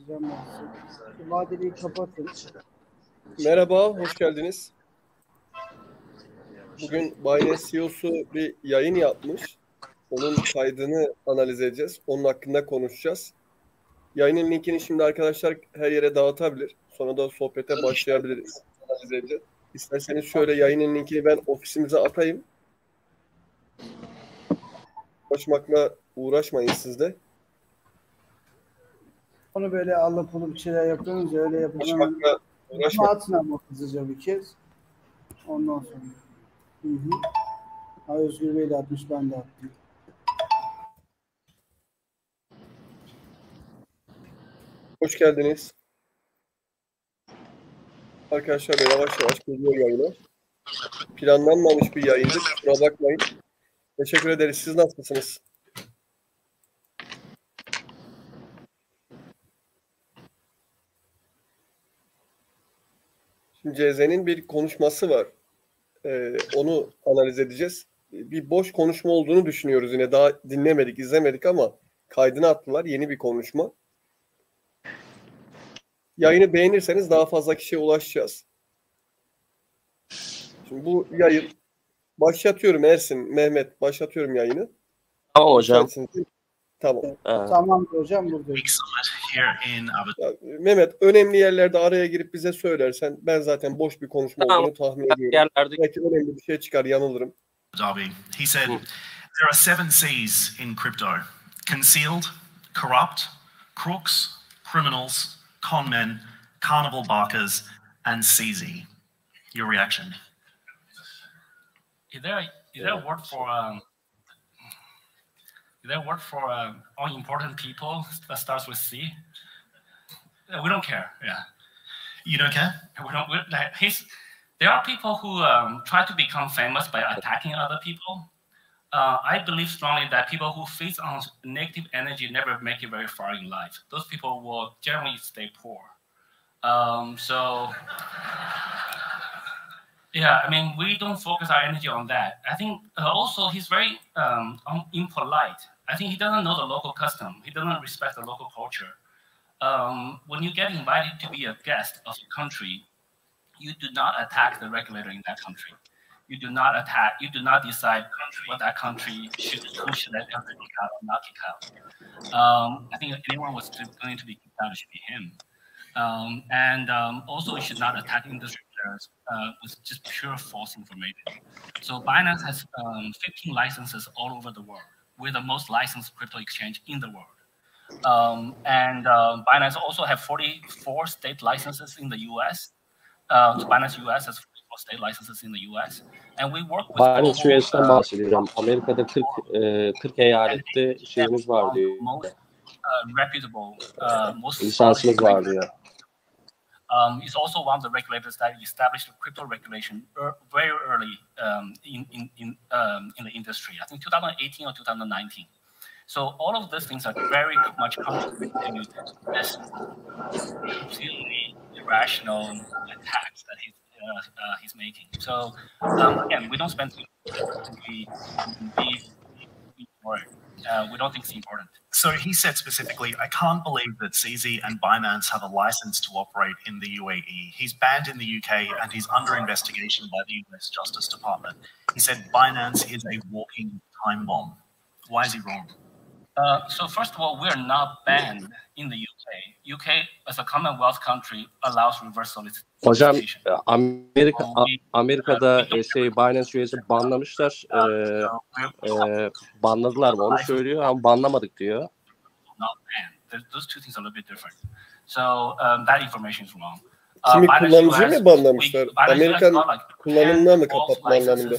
Kapatacağım ben size. Şu vadeliği kapatın. Merhaba, hoş geldiniz. Bugün Binance CEO'su bir yayın yapmış. Onun kaydını analiz edeceğiz. Onun hakkında konuşacağız. Yayının linkini şimdi arkadaşlar her yere dağıtabilir. Sonra da sohbete başlayabiliriz. Analiz edeceğiz. İsterseniz şöyle yayının linkini ben ofisimize atayım. Uğraşmayın siz de. Onu böyle alıp bir şeyler yapıyoruz ya, öyle yapacağım. Atın ama hızlıca bir kez. Ondan sonra. Özgür Bey de atmış, ben de attım. Hoş geldiniz. Arkadaşlar da yavaş yavaş geliyor yayına. Planlanmamış bir yayındı. Kusura bakmayın. Teşekkür ederiz. Siz nasılsınız? Şimdi CZ'nin bir konuşması var. Onu analiz edeceğiz. Bir boş konuşma olduğunu düşünüyoruz yine. Daha dinlemedik, izlemedik ama kaydını attılar. Yeni bir konuşma. Yayını beğenirseniz daha fazla kişiye ulaşacağız. Şimdi bu yayın başlatıyorum Ersin, Mehmet. Başlatıyorum yayını. Tamam hocam. Tamam. Tamam hocam, buradayım. Mehmet, önemli yerlerde araya girip bize söylersen, ben zaten boş bir konuşma olduğunu tahmin ediyorum. Belki önemli bir şey çıkar, yanılırım. He said, there are 7 C's in crypto: concealed, corrupt, crooks, criminals, con men, carnival barkers, and CZ. Your reaction? Is there a word for all important people that starts with C? We don't care. Yeah. You don't care? There are people who try to become famous by attacking other people. I believe strongly that people who feed on negative energy never make it very far in life. Those people will generally stay poor. Yeah, I mean, we don't focus our energy on that. I think also he's very impolite. I think he doesn't know the local custom. He doesn't respect the local culture. When you get invited to be a guest of a country, you do not attack the regulator in that country. You do not decide what that country who should that country kick out or not kick out. I think if anyone was going to be kicked out, it should be him. Also, it should not attack industry players with just pure false information. So Binance has 15 licenses all over the world. We're the most licensed crypto exchange in the world. Binance also have 44 state licenses in the US. Binance US has 44 state licenses in the US. And we work with Binance US'ten bahsediyorum. Amerika'da 40 eyalette şeyimiz var diyor. Reputable, lisansımız var diyor. He's also one of the regulators that established the crypto regulation very early in the industry. I think 2018 or 2019. So all of these things are very much contributing to this completely irrational attacks that he's making. So again, we don't spend too much. We don't think it's important. So he said specifically, I can't believe that CZ and Binance have a license to operate in the UAE. He's banned in the UK and he's under investigation by the US Justice Department. He said Binance is a walking time bomb. Why is he wrong? So first of all, we're not banned in the UK. UK as a Commonwealth country allows reverse solicitation. Hocam Amerika'da Binance US'i banlamışlar. Banladılar mı onu söylüyor ama banlamadık diyor. Not banned. Those two things are a little bit different. So that information is wrong. Kimi kullanıcıyı mı banlamışlar? Amerikan kullanımına mı kapatma anlamında?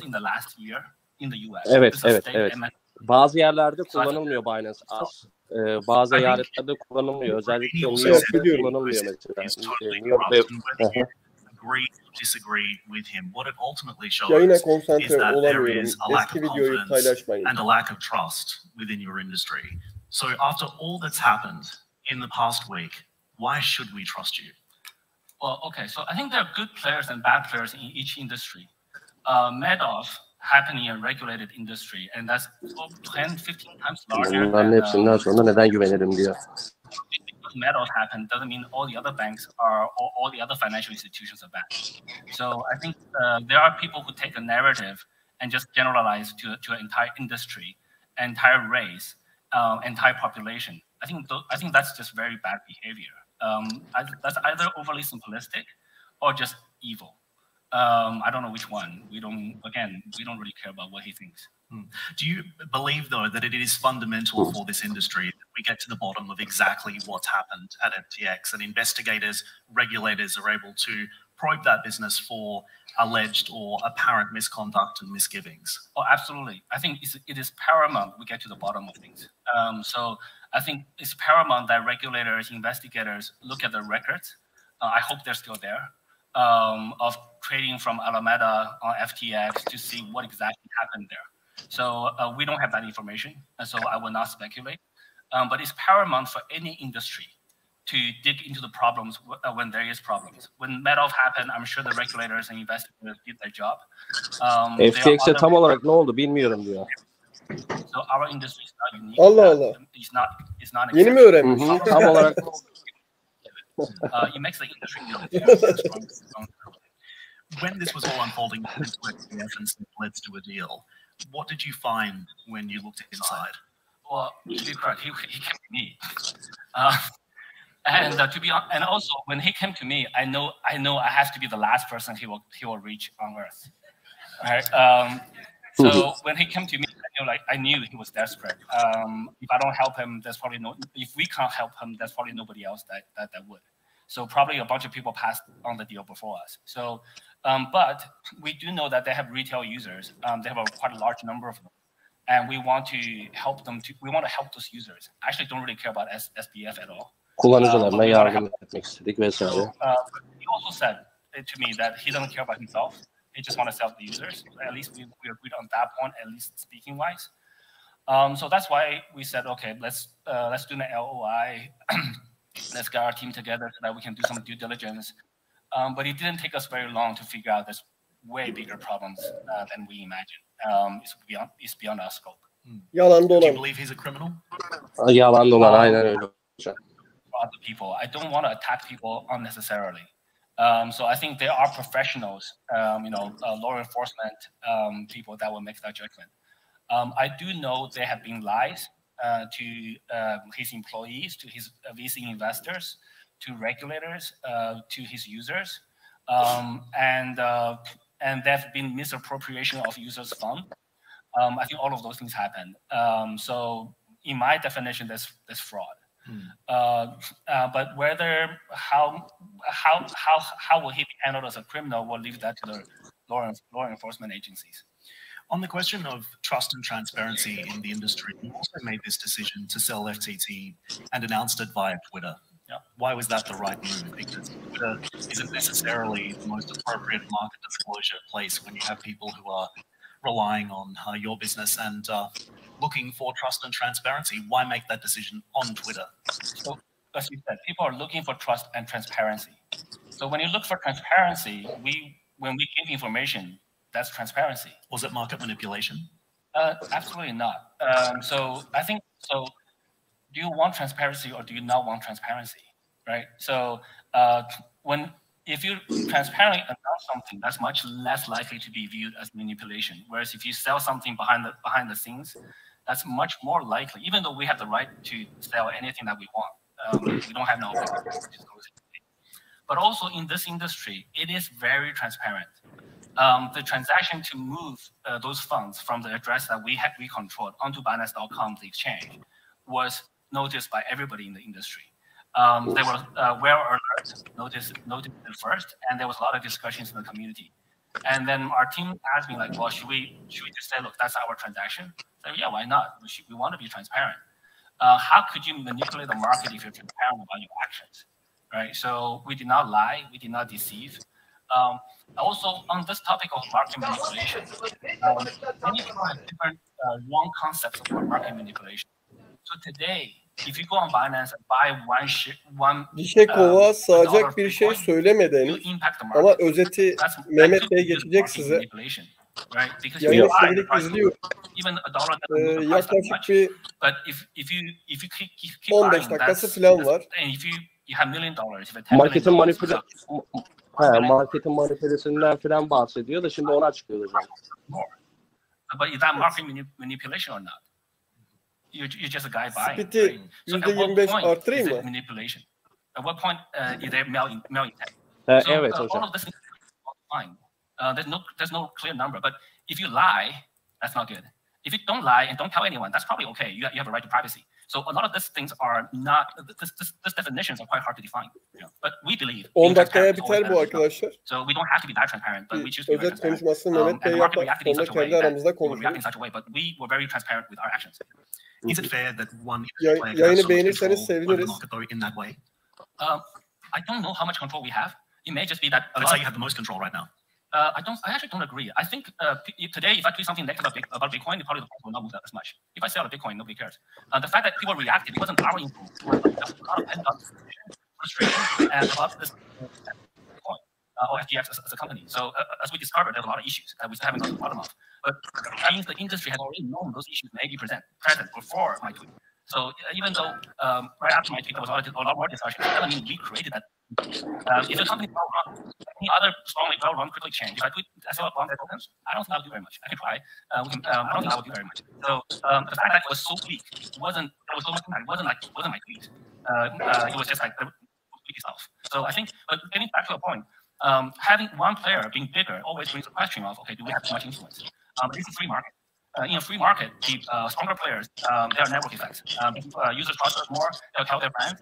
Evet. Bazı yerlerde kullanılmıyor Binance az. Bazı eyaletlerde kullanılmıyor. Özellikle New York'ta kullanılmıyor mesela. Yayına konsantre olamıyorum. Eski videoyu paylaşmayın. And a lack of trust within your industry. So after all that's happened in the past week, why should we trust you? Well, okay. So I think there are good players and bad players in each industry. Madoff happening in a regulated industry, and that's 10-15 times larger. Bunların hepsinden sonra neden güvenirim diyor. metals happen doesn't mean all the other banks are, or all the other financial institutions are bad. So I think there are people who take a narrative and just generalize to an entire industry, entire race, entire population. I think that's just very bad behavior. That's either overly simplistic or just evil. I don't know which one. We don't really care about what he thinks. Do you believe, though, that it is fundamental for this industry that we get to the bottom of exactly what's happened at FTX, and investigators, regulators are able to probe that business for alleged or apparent misconduct and misgivings? Oh, absolutely. I think it is paramount we get to the bottom of things. So I think it's paramount that regulators, investigators look at the records. I hope they're still there, of trading from Alameda on FTX to see what exactly happened there. So we don't have that information, and so I will not speculate. But it's paramount for any industry to dig into the problems when there is problems. When Madoff happened, I'm sure the regulators and investigators did their job. FTX'e tam olarak ne oldu bilmiyorum diyor. So our industry is not unique. Allah Allah. It's not Yeni mi öğrenmiş? Tam olarak it makes the industry When this was all unfolding and led to a deal, what did you find when you looked inside? Well, to be correct, he came to me. And to be honest, and also when he came to me, I know I have to be the last person he will reach on Earth. Right? So when he came to me, I knew he was desperate. If I don't help him, there's probably if we can't help him, there's probably nobody else that would. So probably a bunch of people passed on the deal before us. So, but we do know that they have retail users. They have quite a large number of them, and we want to help them. We want to help those users. I actually don't really care about SBF at all. Kullanıcılarına yardım etmek istedik vesaire. He also said to me that he doesn't care about himself. He just wants to sell the users. At least we agreed on that point, at least speaking wise. So that's why we said, okay, let's do an LOI. Let's get our team together so that we can do some due diligence. But it didn't take us very long to figure out there's way bigger problems than we imagined. It's beyond our scope. Yalan Do you dolan. believe he's a criminal? Yalan dolan aynen öyle. Other people. I don't want to attack people unnecessarily. So I think there are professionals, law enforcement people that will make that judgment. I do know there have been lies to his employees, to his VC investors, to regulators, to his users, and there have been misappropriation of users' funds. I think all of those things happen. So in my definition, there's fraud. But how will he be handled as a criminal? We'll leave that to the law enforcement agencies. On the question of trust and transparency in the industry, you also made this decision to sell FTT and announced it via Twitter. Yeah. Why was that the right move? Because Twitter isn't necessarily the most appropriate market disclosure place when you have people who are relying on your business and looking for trust and transparency. Why make that decision on Twitter? So, as you said, people are looking for trust and transparency. So when you look for transparency, when we give information, that's transparency. Was it market manipulation? Absolutely not. So I think so. Do you want transparency or do you not want transparency? Right. So if you transparently announce something, that's much less likely to be viewed as manipulation. Whereas if you sell something behind the scenes, that's much more likely. Even though we have the right to sell anything that we want, we don't have no obligation to disclose it. But also in this industry, it is very transparent. The transaction to move those funds from the address that we controlled onto Binance.com, the exchange, was noticed by everybody in the industry. There was Where Alert noticed it first, and there was a lot of discussions in the community. And then our team asked me, like, well, should we just say, look, that's our transaction? So yeah, why not? We want to be transparent. How could you manipulate the market if you're transparent about your actions, right? So we did not lie, we did not deceive. Also, on this topic of market manipulation, many people have different wrong concepts of market manipulation. So today, if you go on Binance and buy one Dişekova sığacak bir şey söylemediniz ama özeti Mehmet Bey geçecek size. right? Because Yani you buy the sürekli price, izliyorum. even a dollar doesn't move the price that Yaklaşık much. bir But if you keep 15 buying, dakikası that's, falan var. and if you have $1 million, if you have $10 million, Marketin manipülasyonundan falan bahsediyor da şimdi ona açıklıyor hocam. more. But is that market manipulation or not? You're just a guy buying. Spiti Right? So at what %25 point arttırayım is mı? it manipulation? At what point is there mail intent? So Evet all hocam. of this is fine. There's no clear number. But if you lie, that's not good. If you don't lie and don't tell anyone, that's probably okay. You have a right to privacy. So a lot of these things are not. These definitions are quite hard to define. You know? But we believe. 10 dakikaya biter bu arkadaşlar. So we don't have to be that transparent, but we choose to be very Özet transparent. konuşmasını Mehmet Bey And the market yapar. reacted in Sonra such a way kendi that aramızda we were reacting in konuşuruz. such a way, but we were very transparent with our actions. Is it fair that one Yayını beğenirseniz seviniriz. in that way? I don't know how much control we have. It may just be that. Let's say you have the most control right now. I actually don't agree. I think today, if I tweet something negative about Bitcoin, probably the price will not move that as much. If I sell a Bitcoin, nobody cares. The fact that people reacted, it wasn't our influence. There was a lot of pent-up frustration and about this Bitcoin or FTX as a company. So as we discovered, there were a lot of issues that we still haven't got to the bottom of. But that means the industry had already known those issues may be present before my tweet. So even though right after my tweet there was a lot more discussion, it doesn't mean we created that. If a company is well run, any other strongly well run quickly change. If I sell up on their tokens, I don't think I would do very much. I can try. I don't think I would do very much. So the fact that it was so weak there was so much impact. It wasn't my tweet. It was just like the weak itself. So I think, but getting back to the point, having one player being bigger always brings the question of, okay, do we have too much influence? It's a free market. In a free market, the stronger players, there are network effects. Users trust us more, they'll tell their friends,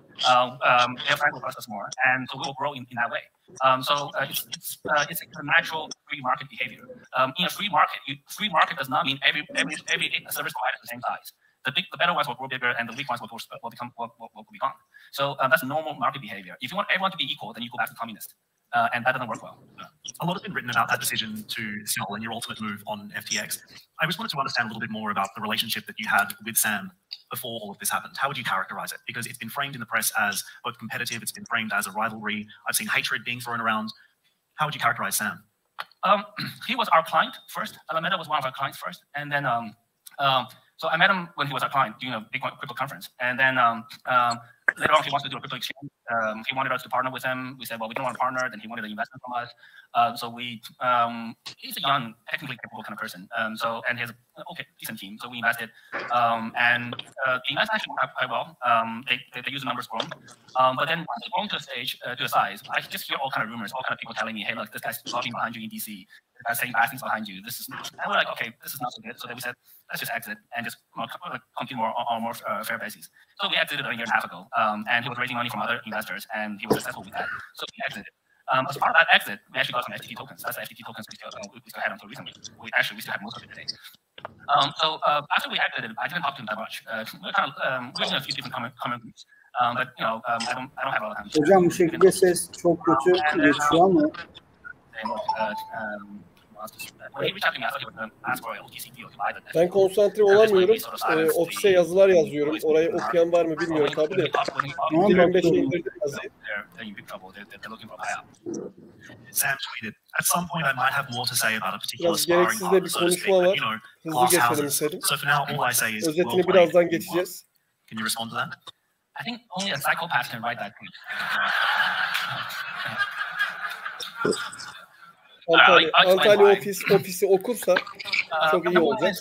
their friends will trust us more, and so we will grow in that way. So it's a natural free market behavior. In a free market does not mean every service provider is the same size. The better ones will grow bigger, and the weak ones will be gone. So that's normal market behavior. If you want everyone to be equal, then you go back to communist. And that doesn't work well. A lot has been written about that decision to sell and your ultimate move on FTX. I just wanted to understand a little bit more about the relationship that you had with Sam before all of this happened. How would you characterize it? Because it's been framed in the press as both competitive, it's been framed as a rivalry. I've seen hatred being thrown around. How would you characterize Sam? He was our client first. Alameda was one of our clients first. And then, so I met him when he was our client during a big crypto conference. And then later on, he wants to do a crypto exchange. He wanted us to partner with him. We said, well, we don't want to partner. Then he wanted an investment from us. So he's a young, technically capable kind of person. And he has a decent team. So we invested. And the investment actually went quite well. They use the numbers for him. But then once they go to a stage, to a size, I just hear all kind of rumors, all kind of people telling me, hey, look, this guy's lobbying behind you in DC. This guy's saying bad things behind you. And we're like, okay, this is not so good. So then we said, let's just exit and just continue on a more fair basis. So we exited a year and a half ago. And he was raising money from other investors, and he was successful with that. So we exited. As part of that exit, we actually got some FTT tokens. That's the FTT tokens we still had until recently. We still have most of it today. So after we exited, I didn't talk to him that much. We're in a few different comment groups. But you know, I don't have a lot of time. Hocam bu şekilde ses çok kötü geçiyor ama. Ben konsantre olamıyorum. Ofise yazılar yazıyorum. Orayı okuyan var mı bilmiyorum tabii de. 25 indirdim yazıyı. Sam tweeted, at some point I might have more to say about a particular Biraz sparring gereksiz de bir partner, so to speak, konuşma but var. you know, Hızlı glass geçelim houses. istedim. So for now, all I say is, Özetini well birazdan played. geçeceğiz. Can you respond to that? I think only a psychopath can write that tweet. Antalya ofisi okursa çok iyi olacak.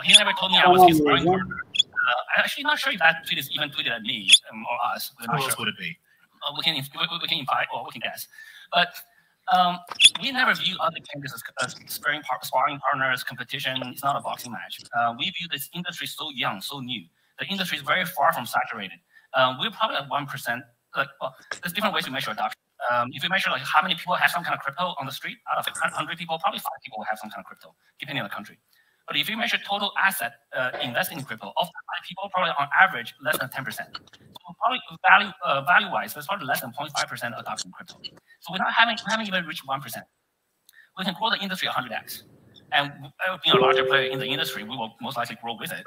He never told me I was his sparring partner. I'm actually not sure if that tweet is even tweeted at me or us. Who else would it be? We can imply or we can guess. But we never view other candidates as sparring partners, competition. It's not a boxing match. We view this industry so young, so new. The industry is very far from saturated. We're probably at 1%. There's different ways to measure adoption. If you measure like how many people have some kind of crypto on the street, out of 100 people, probably 5 people will have some kind of crypto, depending on the country. But if you measure total asset investing in crypto, of that 5 people, probably on average less than 10%. So probably value-wise, there's probably less than 0.5% adoption in crypto. So we haven't even reached 1%. We can grow the industry 100x. And being a larger player in the industry, we will most likely grow with it.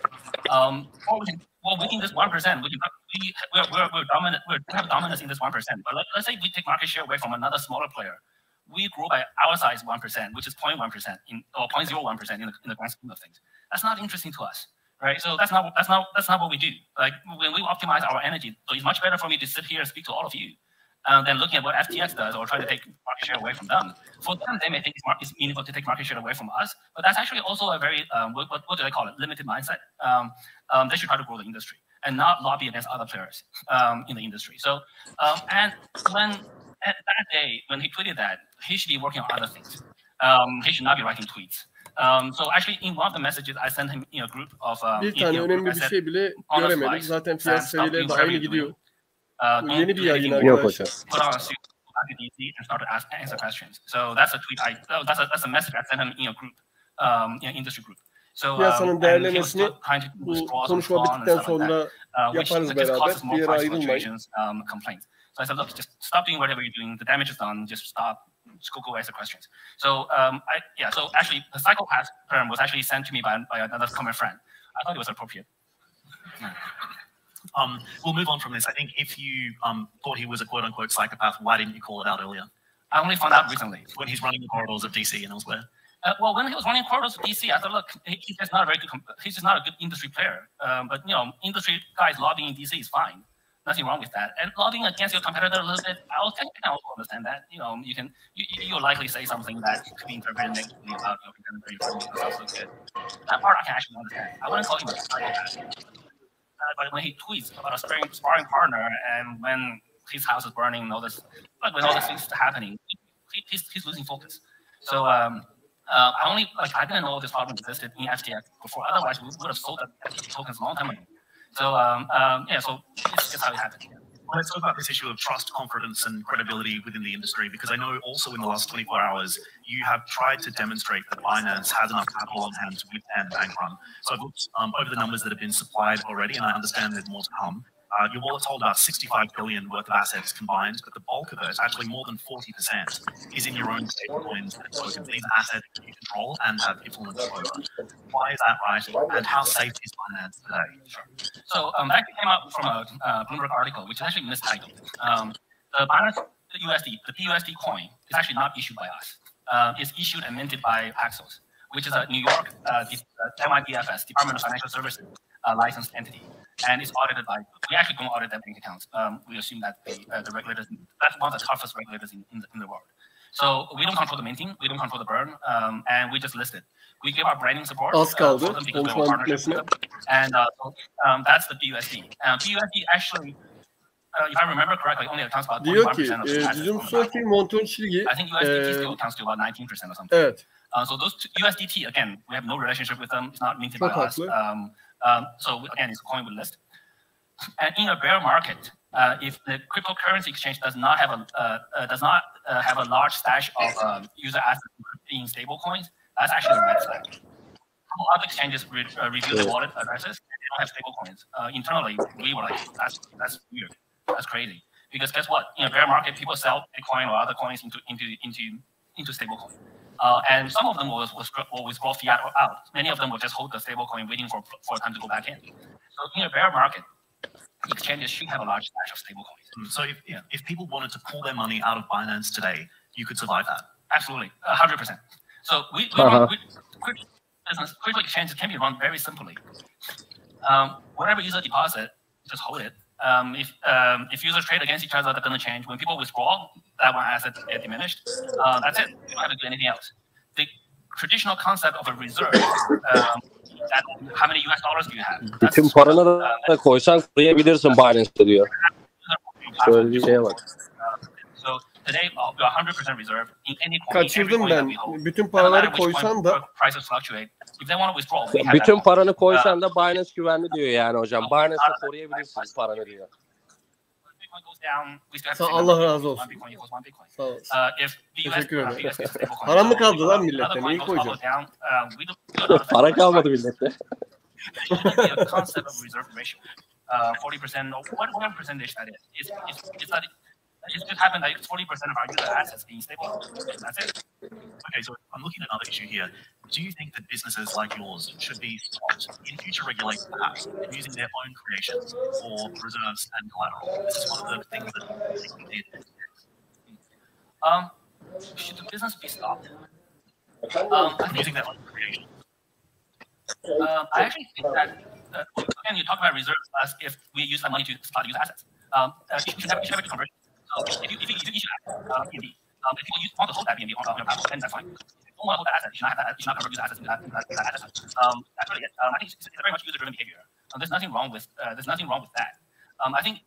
Within this 1%, we're dominant. We have dominance in this 1%. But let's say we take market share away from another smaller player. we grew by our size 1%, which is 0.1% or 0.01% in the grand scheme of things. That's not interesting to us, right? So that's not what we do. Like when we optimize our energy, so it's much better for me to sit here and speak to all of you than looking at what FTX does or try to take market share away from them. For them, they may think it's meaningful to take market share away from us, but that's actually also a very what do they call it? Limited mindset. They should try to grow the industry and not lobby against other players in the industry. So and when at that day when he tweeted that, he should be working on other things. He should not be writing tweets. So actually in one of the messages I sent him in a group of bir tane önemli bir şey bile göremedik. Zaten fiyat seviyeleri de aynı gidiyor. Yeni bir yayın arkadaşlar. And started answer questions. So that's a tweet. That's a message I sent him in a group, in an industry group. So piyasanın değerlemesini bu konuşma bittikten sonra yaparız beraber. Bir yere ayrılmayın. So I said, look, just stop doing whatever you're doing. The damage is done. Just stop. Just go answer questions. So so actually the psychopath term was actually sent to me by another common friend. I thought it was appropriate. We'll move on from this. I think if you thought he was a quote-unquote psychopath, why didn't you call it out earlier? I only found out recently. When he's running the corridors of DC and elsewhere. Well, when he was running corridors of DC, I thought, look, he's just not a very good. He's just not a good industry player. But industry guys lobbying in DC is fine. Nothing wrong with that. And lobbying against your competitor a little bit, I can also understand that. You'll likely say something that could be interpreted negatively about your competitor. It's also good. That part I can actually understand. I wouldn't call him a psychopath. But when he tweets about a sparring partner and when his house is burning and all this, like when all these things are happening, he's losing focus. So I didn't know this problem existed in FTX before. Otherwise, we would have sold FTX tokens a long time ago. So so it's just how it happened. Let's talk about this issue of trust, confidence, and credibility within the industry, because I know also in the last 24 hours, you have tried to demonstrate that Binance has enough capital on hand to withstand bank run. So I've looked over the numbers that have been supplied already, and I understand there's more to come. Your wallet's hold about 65 billion worth of assets combined, but the bulk of it, actually more than 40%, is in your own stablecoins and tokens. These are assets that you control and have influence over. Why is that right? And how safe is Binance today? Sure. So that came out from a Bloomberg article, which is actually mistitled. The Binance USD, the BUSD coin, is actually not issued by us. It's issued and minted by Paxos, which is a New York MIDFS, Department of Financial Services, licensed entity. And it's audited by, we actually don't audit their bank accounts. We assume that the regulators, that's one of the toughest regulators in the world. So we don't control the minting, we don't control the burn, and we just list it. We give our branding support for them because we have a partnership with them. And that's the BUSD. BUSD actually, if I remember correctly, only accounts about 21% of the assets. I think USDT still accounts to about 19% or something. Evet. So those USDT, again, we have no relationship with them. It's not minted by us. So again, it's a coin we list. And in a bear market, if the cryptocurrency exchange does not have a large stash of user assets in stable coins, that's actually a red flag. Other exchanges review the wallet addresses and they don't have stable coins. Internally, we were like, that's weird, that's crazy. Because guess what? In a bear market, people sell Bitcoin or other coins into stable coin. And some of them will withdraw fiat or out. Many of them will just hold the stable coin waiting for time to go back in. So in a bear market, exchanges should have a large stash of stable coins. So if people wanted to pull their money out of Binance today, you could survive that? Absolutely, 100%. So we run crypto exchanges can be run very simply. Whatever user deposit, just hold it. If users trade against each other, that's going to change. When people withdraw, that one asset get diminished. That's it. You don't have to do anything else. The traditional concept of a reserve, how many US dollars do you have? Bütün paranı da koysan koruyabilirsin Binance'da diyor. Şöyle bir şeye bak. So today we are 100% reserve in any coin. Kaçırdım ben. Bütün paraları koysan da prices fluctuate. If they want to withdraw, bütün paranı koysan da Binance güvenli diyor yani hocam. Binance'da koruyabilirsiniz paranı diyor. Allah razı olsun. Sağ ol. Teşekkür ederim. Para mı kaldı lan millette? Neyi koyacağım? Para kalmadı millette. 40% or whatever percentage that is. It just happened that 40% of our user assets being stable. That's it. Okay, so I'm looking at another issue here. Do you think that businesses like yours should be stopped in future regulations, perhaps, using their own creations for reserves and collateral? This is one of the things that we did. should the business be stopped? Using that on creation. I actually think that, again, you talk about reserves as if we use that money to start to use assets. You should have a conversion. So if you issue that BNB, if you want to hold that BNB on your platform, then that's fine. If you don't want to hold that asset, you should not have that. You should not convert use assets into that asset. That's really it. I think it's very much user-driven behavior. There's nothing wrong with that. I think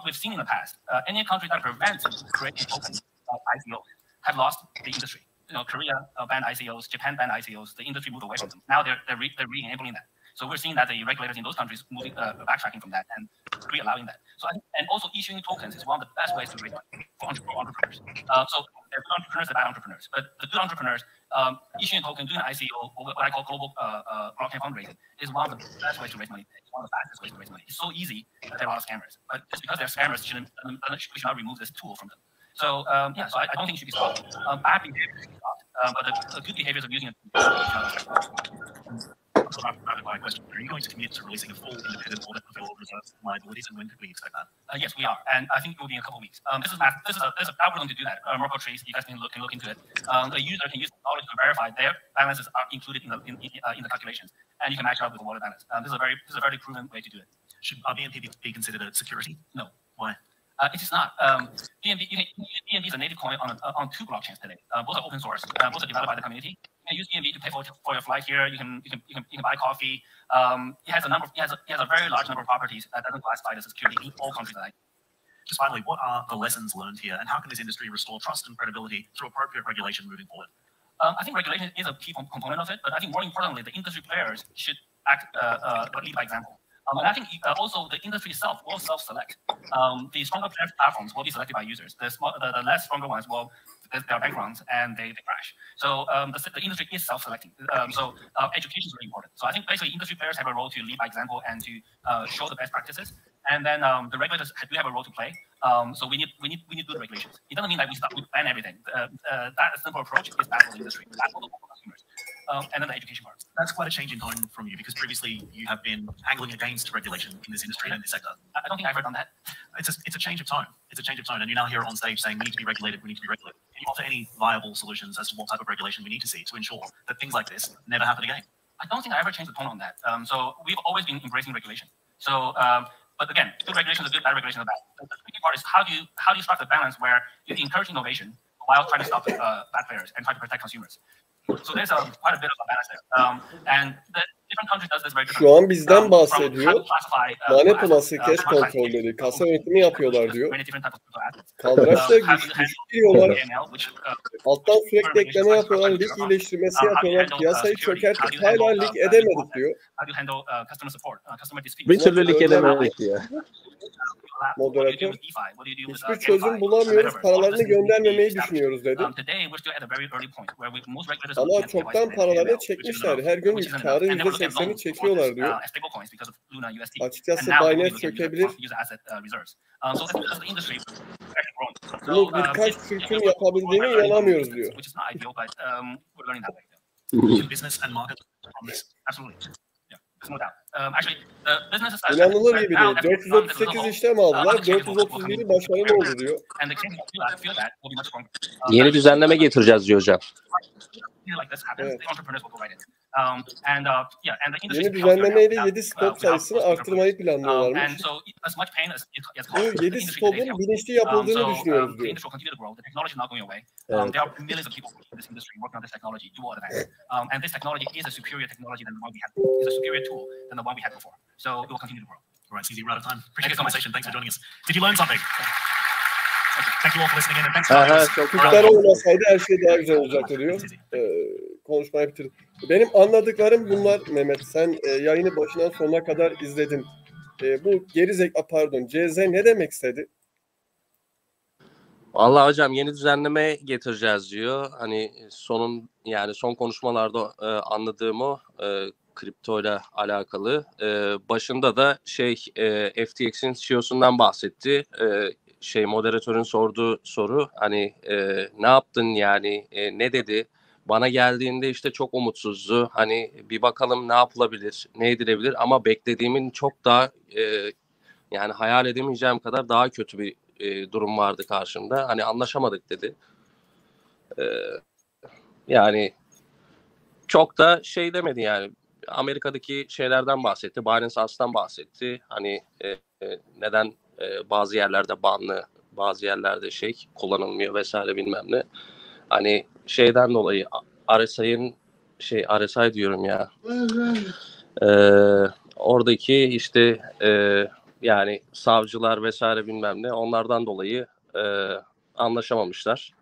we've seen in the past, any country that prevents creating tokens of ICOs have lost the industry. Korea banned ICOs, Japan banned ICOs. The industry moved away from them. Now they're re-enabling that. So we're seeing that the regulators in those countries moving backtracking from that and re-allowing that. So and also issuing tokens is one of the best ways to raise money for entrepreneurs. So they're good entrepreneurs, they're bad entrepreneurs. But the good entrepreneurs issuing a token, doing an ICO, or what I call global blockchain fundraising, is one of the best ways to raise money. It's one of the fastest ways to raise money. It's so easy that there are a lot of scammers. But just because they're scammers, we should not remove this tool from them. So so I don't think it should be stopped. Bad behavior should be stopped, but the good behaviors of using it. My question: are you going to commit to releasing a full independent audit of your reserves and liabilities, and when could we expect that? Yes, we are, and I think it will be in a couple of weeks. This is an algorithm to do that. Merkle trees, you guys can look into it. The user can use technology to verify their balances are included in the calculations, and you can match it up with the wallet balance. This is a very proven way to do it. Should BNB be considered a security? No. Why? It is not. BNB is a native coin on 2 blockchains today. Both are open source. Both are developed by the community. You can use BNB to pay for your flight here. You can buy coffee. It has a very large number of properties that doesn't classify as security in all countries. Just finally, what are the lessons learned here, and how can this industry restore trust and credibility through appropriate regulation moving forward? I think regulation is a key component of it, but I think more importantly, the industry players should lead by example. And I think also the industry itself will self-select. The stronger platforms will be selected by users. The less stronger ones will, their backgrounds and they crash. So the industry is self-selecting. So education is really important. So I think basically industry players have a role to lead by example and to show the best practices. And then the regulators do have a role to play. So we need good regulations. It doesn't mean that we ban everything. That simple approach is bad for the industry, bad for the consumers. And then the education part. That's quite a change in tone from you, because previously you have been angling against regulation in this industry and this sector. I don't think I've ever done that. It's a change of tone. It's a change of tone, and you're now here on stage saying we need to be regulated. We need to be regulated. Can you offer any viable solutions as to what type of regulation we need to see to ensure that things like this never happen again? I don't think I ever changed the tone on that. So we've always been embracing regulation. So, but again, good regulation is good, bad regulation is bad. The tricky part is how do you strike the balance where you encourage innovation while trying to stop bad players and try to protect consumers. So there's quite a bit of a balance there. And the different countries does this very differently. Şu an bizden bahsediyor. Manipülası, cash kontrolleri, kasa yönetimi yapıyorlar diyor. Kaldıraçla güçlüyorlar. Alttan sürekli ekleme yapıyorlar. Lig iyileştirmesi yapıyorlar. Piyasayı çökertip hala lig edemedik diyor. Bir türlü lig edemedik diyor. Moderatör, hiçbir çözüm bulamıyoruz, paralarını göndermemeyi düşünüyoruz dedi. Ama çoktan paralarını çekmişler. Her gün karın %80'i çekiyorlar diyor. Açıkçası Binance çökebilir. Bunu birkaç Türk'ün yapabildiğine inanamıyoruz diyor. İnanılır gibi değil. 438 işlem aldılar. 431'i başarılı oldu diyor. Yeni düzenleme getireceğiz diyor hocam. Evet. Yeni düzenlemeyle 7 stop sayısını arttırmayı planlıyorlarmış. Bu 7 stop'un bilinçli yapıldığını düşünüyoruz diyor. All right, CZ, we're out of time. Appreciate the conversation. Thanks for joining us. Did you learn something? Thank you all for listening in, and thanks for joining us. Türkler olmasaydı her şey daha güzel olacaktı diyor. Konuşmayı bitirdim. Benim anladıklarım bunlar Mehmet. Sen yayını başından sonuna kadar izledin. Bu CZ ne demek istedi? Vallahi hocam yeni düzenleme getireceğiz diyor. Hani son konuşmalarda anladığım o kriptoyla alakalı. Başında da FTX'in CEO'sundan bahsetti. Moderatörün sorduğu soru hani ne yaptın yani ne dedi? Bana geldiğinde işte çok umutsuzdu. Hani bir bakalım ne yapılabilir, ne edilebilir ama beklediğimin çok daha yani hayal edemeyeceğim kadar daha kötü bir durum vardı karşımda. Hani anlaşamadık dedi. Yani çok da şey demedi yani. Amerika'daki şeylerden bahsetti. Binance As'tan bahsetti. Hani neden bazı yerlerde banlı, bazı yerlerde kullanılmıyor vesaire bilmem ne. Hani şeyden dolayı RSI'nin RSI diyorum ya. Oradaki işte yani savcılar vesaire bilmem ne onlardan dolayı anlaşamamışlar.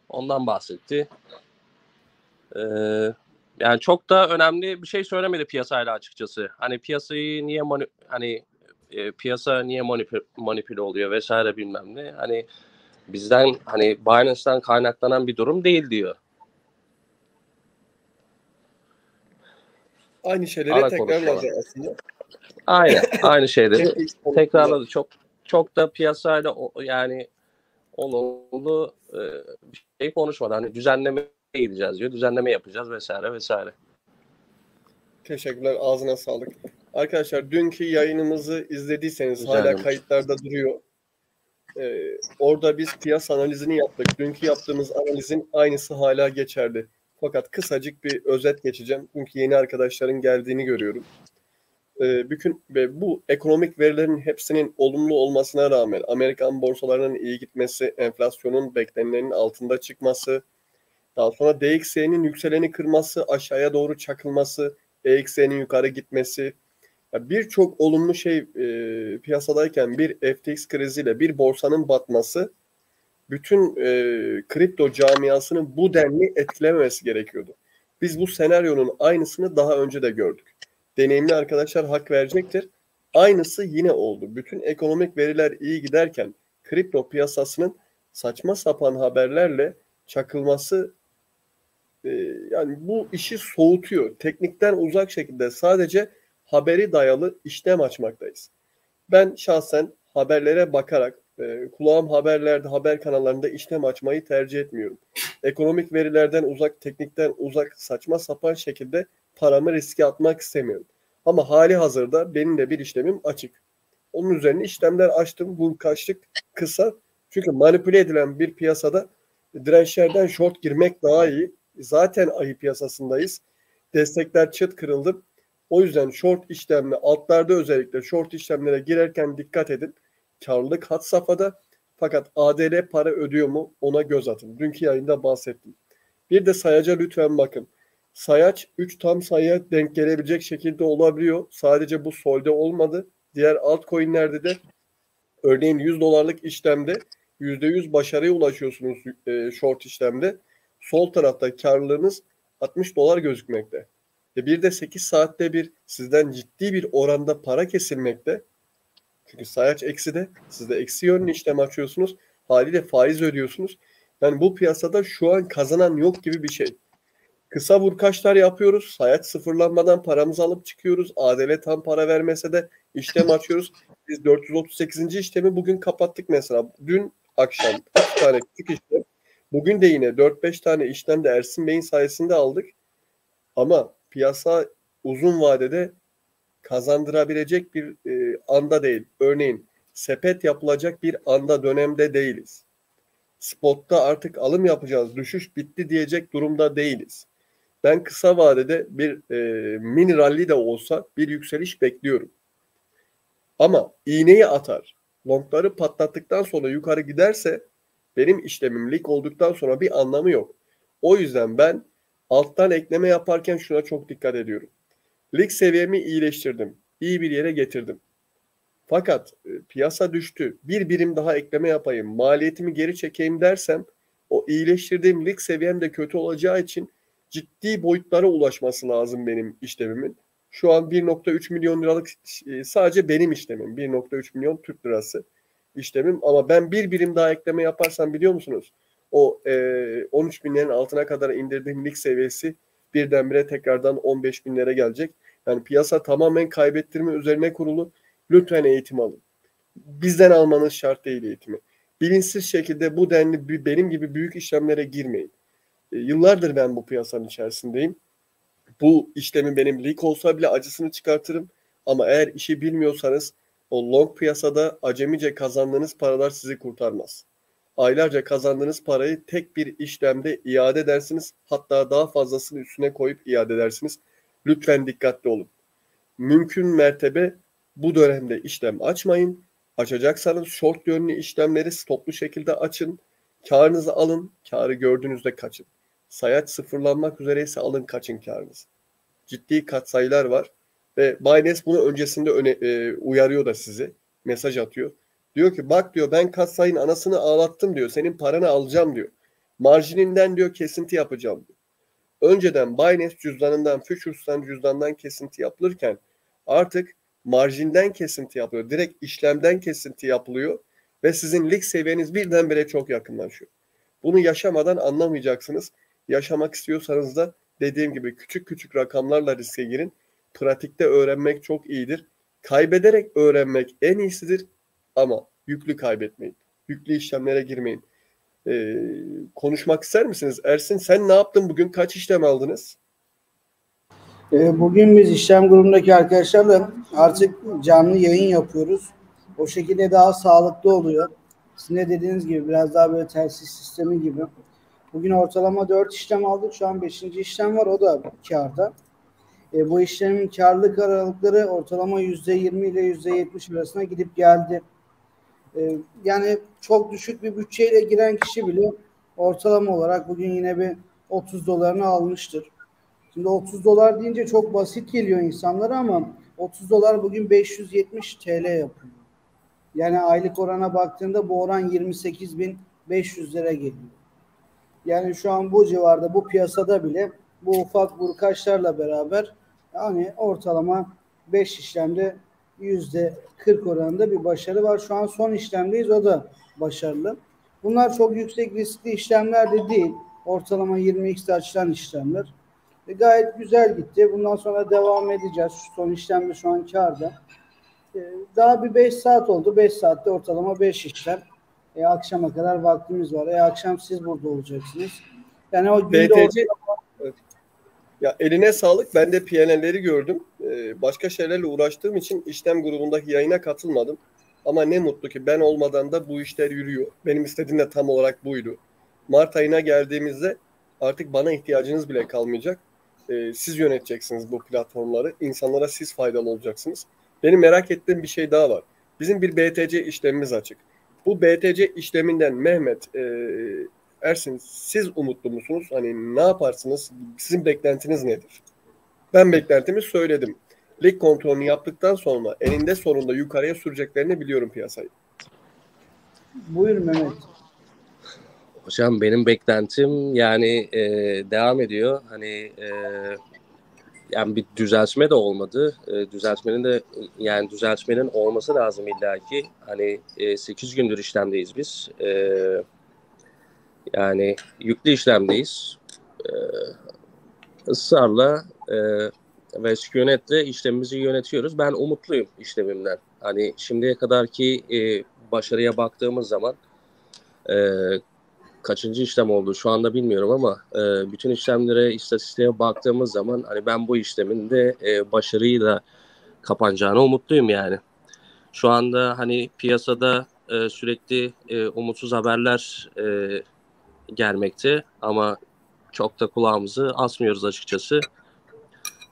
Ondan bahsetti. Yani çok da önemli bir şey söylemedi piyasayla açıkçası. Hani piyasayı niye piyasa niye manipüle oluyor vesaire bilmem ne. Hani bizden hani Binance'dan kaynaklanan bir durum değil diyor. Aynı şeyleri tekrarladı aslında. Aynen aynı şeyleri tekrarladı. Çok da piyasayla yani olumlu bir şey konuşmadı. Hani düzenleme gideceğiz diyor. Düzenleme yapacağız vesaire vesaire. Teşekkürler. Ağzına sağlık. Arkadaşlar dünkü yayınımızı izlediyseniz hala kayıtlarda duruyor. Orada biz piyasa analizini yaptık. Dünkü yaptığımız analizin aynısı hala geçerli. Fakat kısacık bir özet geçeceğim. Çünkü yeni arkadaşların geldiğini görüyorum. Ve bu ekonomik verilerin hepsinin olumlu olmasına rağmen Amerikan borsalarının iyi gitmesi, enflasyonun beklenenin altında çıkması, daha sonra DXY'nin yükseleni kırması, aşağıya doğru çakılması, EXY'nin yukarı gitmesi, birçok olumlu şey piyasadayken bir FTX kriziyle bir borsanın batması bütün kripto camiasını bu denli etkilememesi gerekiyordu. Biz bu senaryonun aynısını daha önce de gördük. Deneyimli arkadaşlar hak verecektir. Aynısı yine oldu. Bütün ekonomik veriler iyi giderken kripto piyasasının saçma sapan haberlerle çakılması yani bu işi soğutuyor. Teknikten uzak şekilde sadece haberi dayalı işlem açmaktayız. Ben şahsen haberlere bakarak kulağım haberlerde, haber kanallarında işlem açmayı tercih etmiyorum. Ekonomik verilerden uzak, teknikten uzak, saçma sapan şekilde paramı riske atmak istemiyorum. Ama hali hazırda benim de bir işlemim açık. Onun üzerine işlemler açtım. Bu kaçlık kısa. Çünkü manipüle edilen bir piyasada dirençlerden short girmek daha iyi. Zaten ayı piyasasındayız. Destekler çıt kırıldı. O yüzden short işlemle altlarda özellikle short işlemlere girerken dikkat edin. Karlılık had safhada fakat ADL para ödüyor mu ona göz atın. Dünkü yayında bahsettim. Bir de sayaca lütfen bakın. Sayaç 3 tam sayıya denk gelebilecek şekilde olabiliyor. Sadece bu solde olmadı. Diğer altcoin'lerde de örneğin $100 işlemde %100 başarıya ulaşıyorsunuz short işlemde. Sol tarafta karlılığınız $60 gözükmekte. Bir de 8 saatte bir sizden ciddi bir oranda para kesilmekte. Çünkü sayaç ekside. Siz de eksi yönlü işlem açıyorsunuz. Haliyle faiz ödüyorsunuz. Yani bu piyasada şu an kazanan yok gibi bir şey. Kısa vurkaçlar yapıyoruz. Sayaç sıfırlanmadan paramızı alıp çıkıyoruz. ADL tam para vermese de işlem açıyoruz. Biz 438. işlemi bugün kapattık mesela. Dün akşam 3 tane küçük işlem. Bugün de yine 4-5 tane işlem de Ersin Bey'in sayesinde aldık. Ama piyasa uzun vadede kazandırabilecek bir anda değil. Örneğin sepet yapılacak bir anda dönemde değiliz. Spotta artık alım yapacağız, düşüş bitti diyecek durumda değiliz. Ben kısa vadede bir mini rally de olsa bir yükseliş bekliyorum. Ama iğneyi atar, longları patlattıktan sonra yukarı giderse benim işlemim lig olduktan sonra bir anlamı yok. O yüzden ben alttan ekleme yaparken şuna çok dikkat ediyorum. Lig seviyemi iyileştirdim. İyi bir yere getirdim. Fakat piyasa düştü. Bir birim daha ekleme yapayım. Maliyetimi geri çekeyim dersem o iyileştirdiğim lig seviyem de kötü olacağı için ciddi boyutlara ulaşması lazım benim işlemimin. Şu an 1.3 milyon liralık sadece benim işlemim. 1.3 milyon Türk lirası işlemim. Ama ben bir birim daha ekleme yaparsam biliyor musunuz? O 13 binlerin altına kadar indirdiğim lig seviyesi birdenbire tekrardan 15 binlere gelecek. Yani piyasa tamamen kaybettirme üzerine kurulu. Lütfen eğitim alın. Bizden almanız şart değil eğitimi. Bilinçsiz şekilde bu denli benim gibi büyük işlemlere girmeyin. Yıllardır ben bu piyasanın içerisindeyim. Bu işlemin benim lig olsa bile acısını çıkartırım. Ama eğer işi bilmiyorsanız o long piyasada acemice kazandığınız paralar sizi kurtarmaz. Aylarca kazandığınız parayı tek bir işlemde iade edersiniz. Hatta daha fazlasını üstüne koyup iade edersiniz. Lütfen dikkatli olun. Mümkün mertebe bu dönemde işlem açmayın. Açacaksanız short yönlü işlemleri stoplu şekilde açın. Karınızı alın. Karı gördüğünüzde kaçın. Sayaç sıfırlanmak üzereyse alın kaçın karınızı. Ciddi katsayılar var. Ve Binance bunu öncesinde uyarıyor da sizi. Mesaj atıyor. Diyor ki bak diyor ben katsayın anasını ağlattım diyor. Senin paranı alacağım diyor. Marjininden diyor kesinti yapacağım diyor. Önceden Binance cüzdanından, Futures'tan cüzdandan kesinti yapılırken artık marjinden kesinti yapılıyor. Direkt işlemden kesinti yapılıyor ve sizin lig seviyeniz birdenbire çok yakınlaşıyor. Bunu yaşamadan anlamayacaksınız. Yaşamak istiyorsanız da dediğim gibi küçük küçük rakamlarla riske girin. Pratikte öğrenmek çok iyidir. Kaybederek öğrenmek en iyisidir ama yüklü kaybetmeyin. Yüklü işlemlere girmeyin. Konuşmak ister misiniz? Ersin sen ne yaptın bugün? Kaç işlem aldınız? Bugün biz işlem grubundaki arkadaşlarla artık canlı yayın yapıyoruz. O şekilde daha sağlıklı oluyor. Sizin de dediğiniz gibi biraz daha böyle telsiz sistemi gibi. Bugün ortalama 4 işlem aldık. Şu an 5. işlem var. O da kârda. Bu işlemin kârlılık aralıkları ortalama %20 ile %70 arasına gidip geldi. Yani çok düşük bir bütçeyle giren kişi bile ortalama olarak bugün yine bir 30 dolarını almıştır. Şimdi 30 dolar deyince çok basit geliyor insanlara ama 30 dolar bugün 570 TL yapıyor. Yani aylık orana baktığında bu oran 28.500 lira geliyor. Yani şu an bu civarda bu piyasada bile bu ufak vurkaçlarla beraber yani ortalama 5 işlemde %40 oranında bir başarı var. Şu an son işlemdeyiz. O da başarılı. Bunlar çok yüksek riskli işlemler de değil. Ortalama 20x açılan işlemler. Gayet güzel gitti. Bundan sonra devam edeceğiz. Şu son işlemde şu an kârda. Daha bir 5 saat oldu. 5 saatte ortalama 5 işlem. Akşama kadar vaktimiz var. Akşam siz burada olacaksınız. Yani o günde BTC evet. Ya eline sağlık. Ben de PNL'leri gördüm. Başka şeylerle uğraştığım için işlem grubundaki yayına katılmadım. Ama ne mutlu ki ben olmadan da bu işler yürüyor. Benim istediğim de tam olarak buydu. Mart ayına geldiğimizde artık bana ihtiyacınız bile kalmayacak. Siz yöneteceksiniz bu platformları. İnsanlara siz faydalı olacaksınız. Benim merak ettiğim bir şey daha var. Bizim bir BTC işlemimiz açık. Bu BTC işleminden Mehmet, Ersin siz umutlu musunuz? Hani ne yaparsınız? Sizin beklentiniz nedir? Ben beklentimi söyledim. Lig kontrolünü yaptıktan sonra eninde sonunda yukarıya süreceklerini biliyorum piyasayı. Buyurun Mehmet. Hocam benim beklentim yani devam ediyor. Hani yani bir düzeltme de olmadı. Düzeltmenin olması lazım illaki. Hani 8 gündür işlemdeyiz biz. Yani yüklü işlemdeyiz. Israrla ve sükunetle işlemimizi yönetiyoruz. Ben umutluyum işlemimden. Hani şimdiye kadarki başarıya baktığımız zaman kaçıncı işlem oldu şu anda bilmiyorum ama bütün işlemlere, istatistiğe baktığımız zaman hani ben bu işlemin de başarıyla kapanacağına umutluyum yani. Şu anda hani piyasada sürekli umutsuz haberler gelmekte ama çok da kulağımızı asmıyoruz açıkçası.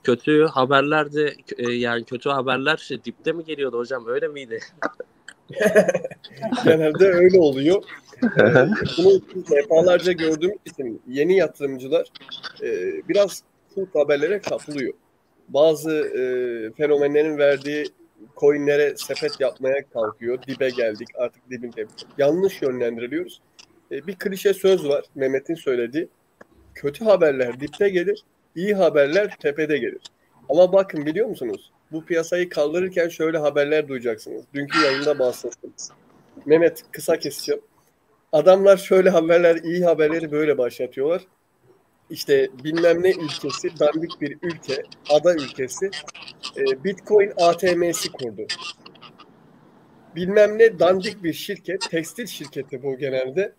Kötü haberler de yani kötü haberler dipte mi geliyordu hocam, öyle miydi? Genelde öyle oluyor. Bunu defalarca gördüğüm için yeni yatırımcılar biraz fut haberlere kapılıyor. Bazı fenomenlerin verdiği coinlere sepet yapmaya kalkıyor. Dibe geldik artık dibinde. Yanlış yönlendiriliyoruz. Bir klişe söz var Mehmet'in söylediği. Kötü haberler dipte gelir, iyi haberler tepede gelir. Ama bakın biliyor musunuz? Bu piyasayı kaldırırken şöyle haberler duyacaksınız. Dünkü yayında bahsettim. Mehmet kısa keseceğim. Adamlar şöyle haberler, iyi haberleri böyle başlatıyorlar. İşte bilmem ne ülkesi, dandik bir ülke, ada ülkesi, Bitcoin ATM'si kurdu. Bilmem ne dandik bir şirket, tekstil şirketi bu genelde,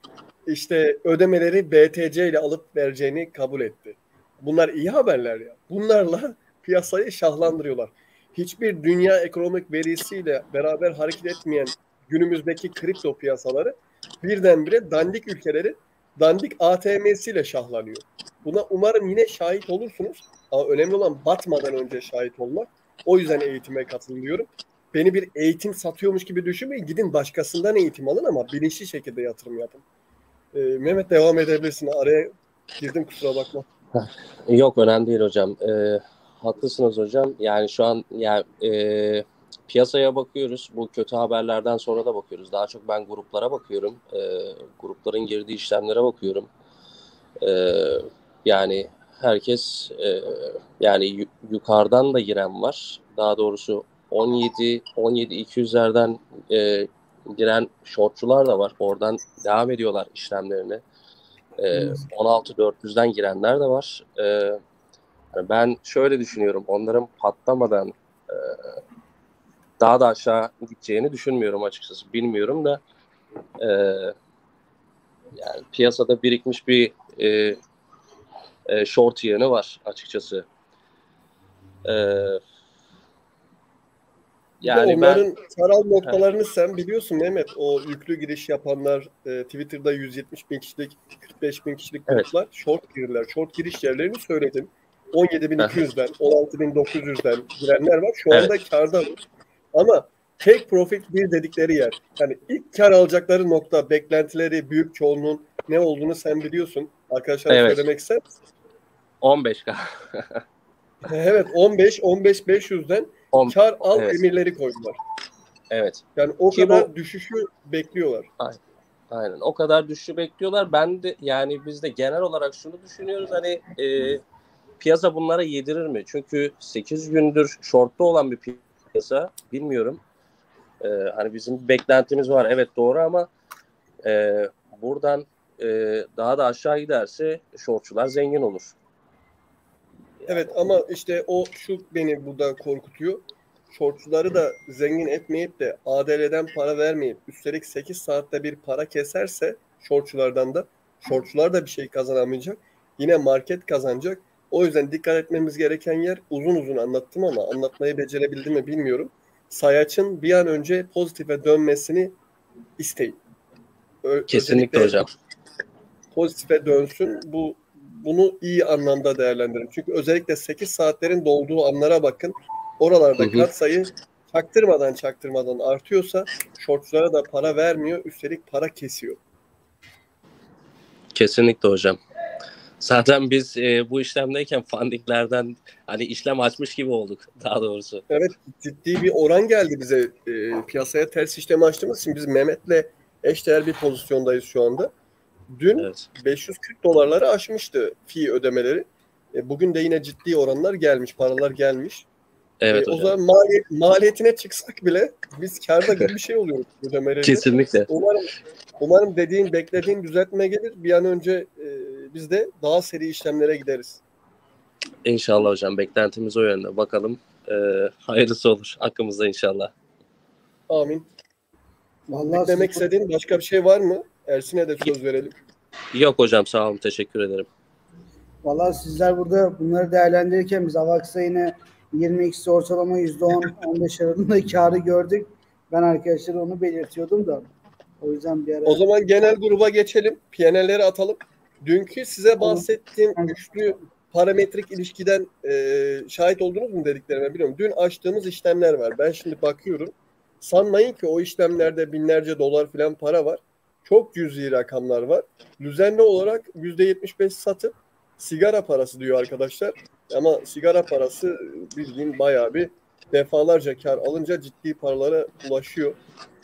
işte ödemeleri BTC ile alıp vereceğini kabul etti. Bunlar iyi haberler ya. Bunlarla piyasayı şahlandırıyorlar. Hiçbir dünya ekonomik verisiyle beraber hareket etmeyen günümüzdeki kripto piyasaları birdenbire dandik ülkeleri dandik ATM'siyle şahlanıyor. Buna umarım yine şahit olursunuz. Ama önemli olan batmadan önce şahit olmak. O yüzden eğitime katılın diyorum. Beni bir eğitim satıyormuş gibi düşünmeyin. Gidin başkasından eğitim alın ama bilinçli şekilde yatırım yapın. Mehmet devam edebilirsin. Araya girdim, kusura bakma. Yok, önemli değil hocam. Haklısınız hocam. Yani şu an piyasaya bakıyoruz. Bu kötü haberlerden sonra da bakıyoruz. Daha çok ben gruplara bakıyorum. Grupların girdiği işlemlere bakıyorum. Yani herkes yani yukarıdan da giren var. Daha doğrusu 17-200'lerden giren shortçular da var. Oradan devam ediyorlar işlemlerini. 16-400'den girenler de var. Ben şöyle düşünüyorum. Onların patlamadan daha da aşağı gideceğini düşünmüyorum açıkçası. Bilmiyorum da yani piyasada birikmiş bir short yığını var açıkçası. Yani onların karar noktalarını sen biliyorsun Mehmet. O yüklü giriş yapanlar, Twitter'da 170 bin kişilik, 45 bin kişilik gruplar short girdiler. Short giriş yerlerini söyledim. 17.200'den, 16.900'den girenler var. Şu anda kârda. Ama take profit bir dedikleri yer. Yani ilk kar alacakları nokta, beklentileri, büyük çoğunluğun ne olduğunu sen biliyorsun. Arkadaşlar söylemek ister misin? 15K. Evet, 15-500'den kar al emirleri koydular. Evet. Yani o kadar düşüşü bekliyorlar. Aynen. O kadar düşüşü bekliyorlar. Ben de yani biz de genel olarak şunu düşünüyoruz. Hani piyasa bunlara yedirir mi? Çünkü 8 gündür short'ta olan bir piyasa. Bilmiyorum. Hani bizim bir beklentimiz var. Evet, doğru ama buradan daha da aşağı giderse shortçular zengin olur. Evet ama işte şu beni burada korkutuyor. Shortçuları da zengin etmeyip de ADL'den para vermeyip üstelik 8 saatte bir para keserse shortçulardan da shortçular da bir şey kazanamayacak. Yine market kazanacak. O yüzden dikkat etmemiz gereken yer, uzun uzun anlattım ama anlatmayı becerebildim mi bilmiyorum. Sayaçın bir an önce pozitife dönmesini isteyin. Kesinlikle hocam. Pozitife dönsün. Bunu iyi anlamda değerlendirin. Çünkü özellikle 8 saatlerin dolduğu anlara bakın. Oralarda katsayı çaktırmadan artıyorsa shortçulara da para vermiyor. Üstelik para kesiyor. Kesinlikle hocam. Zaten biz bu işlemdeyken fundinglerden hani işlem açmış gibi olduk daha doğrusu. Evet, ciddi bir oran geldi bize. Piyasaya ters işlem açtığımız için biz Mehmet'le eşdeğer bir pozisyondayız şu anda. Dün 540 dolarları aşmıştı fee ödemeleri. Bugün de yine ciddi oranlar gelmiş, paralar gelmiş. Evet o hocam. zaman maliyetine çıksak bile biz kârda gibi bir şey oluyoruz ödemeleri. Kesinlikle. Umarım beklediğin düzeltme gelir. Bir an önce biz de daha seri işlemlere gideriz. İnşallah hocam. Beklentimiz o yönde. Bakalım. Hayırlısı olur. Hakkımızda inşallah. Amin. Vallahi demek istediğin başka bir şey var mı? Ersin'e de söz verelim. Yok hocam, sağ olun. Teşekkür ederim. Vallahi sizler burada bunları değerlendirirken biz Avax'ta yine 20x ortalama %10-15 aralığında karı gördük. Ben arkadaşlara onu belirtiyordum da. O yüzden bir ara... O zaman genel gruba geçelim. PNL'leri atalım. Dünkü size bahsettiğim üçlü parametrik ilişkiden şahit oldunuz mu dediklerime bilmiyorum. Dün açtığımız işlemler var. Ben şimdi bakıyorum. Sanmayın ki o işlemlerde binlerce dolar falan para var. Çok cüzi rakamlar var. Düzenli olarak %75 satıp sigara parası diyor arkadaşlar. Ama sigara parası bildiğin bayağı bir defalarca kar alınca ciddi paralara ulaşıyor.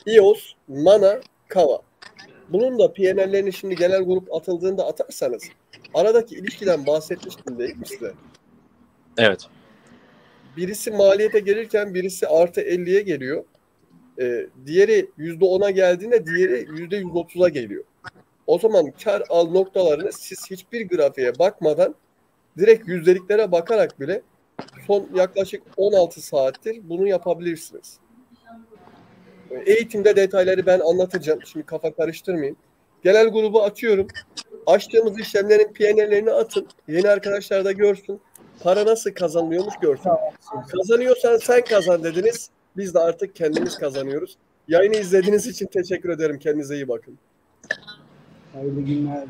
EOS, Mana, Kava. Bunun da PNL'lerini şimdi genel grup atıldığında atarsanız aradaki ilişkiden bahsetmiştim değil mi size? Evet. Birisi maliyete gelirken birisi artı 50'ye geliyor. Diğeri %10'a geldiğinde diğeri %130'a geliyor. O zaman kar al noktalarını siz hiçbir grafiğe bakmadan direkt yüzdeliklere bakarak bile son yaklaşık 16 saattir bunu yapabilirsiniz. Eğitimde detayları ben anlatacağım. Şimdi kafa karıştırmayayım. Genel grubu açıyorum. Açtığımız işlemlerin PNL'lerini atın. Yeni arkadaşlar da görsün. Para nasıl kazanılıyormuş görsün. Kazanıyorsan sen kazan dediniz. Biz de artık kendimiz kazanıyoruz. Yayını izlediğiniz için teşekkür ederim. Kendinize iyi bakın. Hayırlı günler.